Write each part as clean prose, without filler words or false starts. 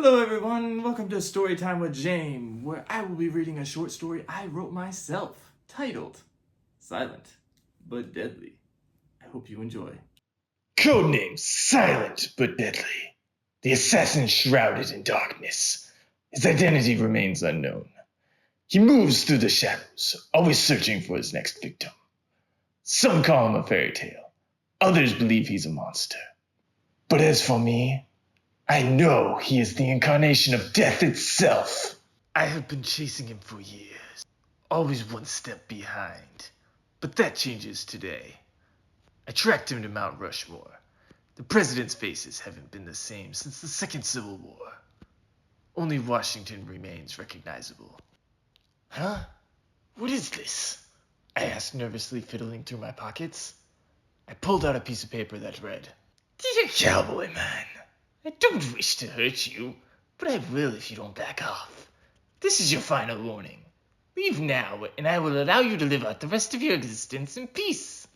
Hello everyone, welcome to Storytime with Jaim, where I will be reading a short story I wrote myself, titled Silent but Deadly. I hope you enjoy. Codename Silent but Deadly. The assassin shrouded in darkness. His identity remains unknown. He moves through the shadows, always searching for his next victim. Some call him a fairy tale. Others believe he's a monster. But as for me, I know he is the incarnation of death itself. I have been chasing him for years, always one step behind. But that changes today. I tracked him to Mount Rushmore. The president's faces haven't been the same since the Second Civil War. Only Washington remains recognizable. Huh? What is this? I asked nervously, fiddling through my pockets. I pulled out a piece of paper that read, "Dear Cowboy Man, I don't wish to hurt you, but I will if you don't back off. This is your final warning. Leave now, and I will allow you to live out the rest of your existence in peace.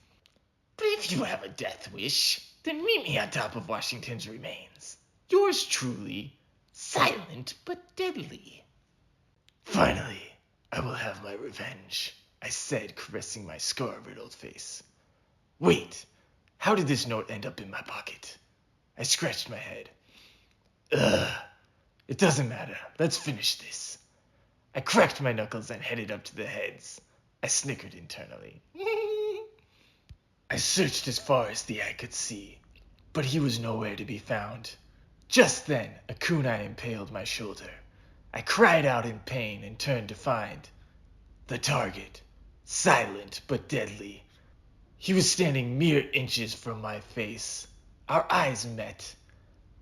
But if you have a death wish, then meet me on top of Washington's remains. Yours truly, Silent but Deadly." Finally, I will have my revenge, I said, caressing my scar-riddled face. Wait, how did this note end up in my pocket? I scratched my head. It doesn't matter. Let's finish this. I cracked my knuckles and headed up to the heads. I snickered internally. I searched as far as the eye could see, but he was nowhere to be found. Just then, a kunai impaled my shoulder. I cried out in pain and turned to find the target, silent but deadly. He was standing mere inches from my face. Our eyes met.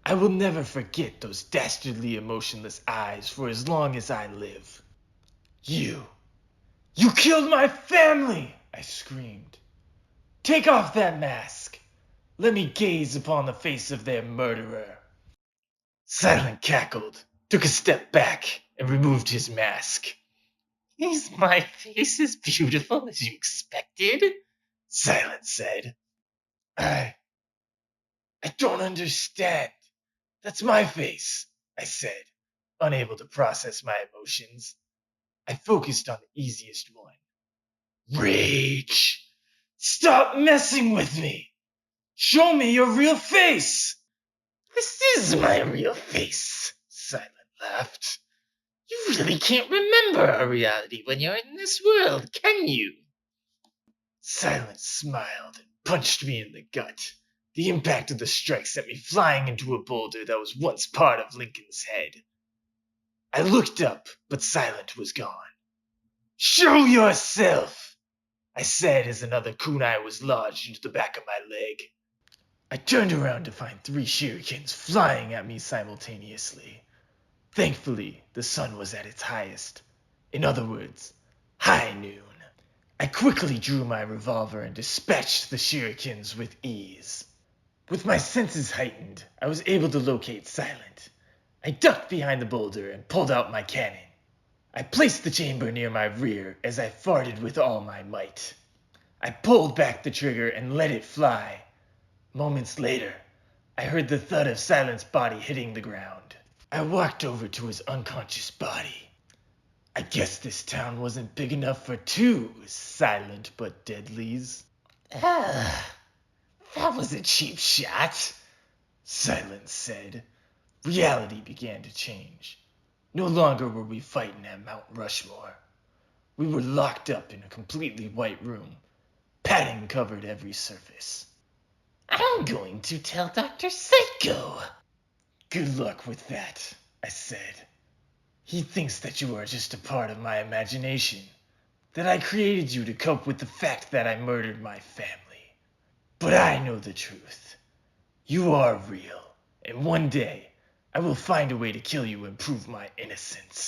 I will never forget those dastardly emotionless eyes for as long as I live. You killed my family!" I screamed. "Take off that mask. Let me gaze upon the face of their murderer." Silent cackled, took a step back, and removed his mask. "Is my face as beautiful as you expected?" Silent said. I don't understand. That's my face," I said, unable to process my emotions. I focused on the easiest one. Rage. "Stop messing with me. Show me your real face." "This is my real face," Silent laughed. "You really can't remember our reality when you're in this world, can you?" Silent smiled and punched me in the gut. The impact of the strike sent me flying into a boulder that was once part of Lincoln's head. I looked up, but Silent was gone. "Show yourself," I said as another kunai was lodged into the back of my leg. I turned around to find 3 shurikens flying at me simultaneously. Thankfully, the sun was at its highest. In other words, high noon. I quickly drew my revolver and dispatched the shurikens with ease. With my senses heightened, I was able to locate Silent. I ducked behind the boulder and pulled out my cannon. I placed the chamber near my rear as I farted with all my might. I pulled back the trigger and let it fly. Moments later, I heard the thud of Silent's body hitting the ground. I walked over to his unconscious body. I guess this town wasn't big enough for 2 silent but deadlies. That was a cheap shot," Silent said. Reality began to change. No longer were we fighting at Mount Rushmore. We were locked up in a completely white room. Padding covered every surface. "I'm going to tell Dr. Psycho." "Good luck with that," I said. "He thinks that you are just a part of my imagination, that I created you to cope with the fact that I murdered my family. But I know the truth. You are real, and one day I will find a way to kill you and prove my innocence."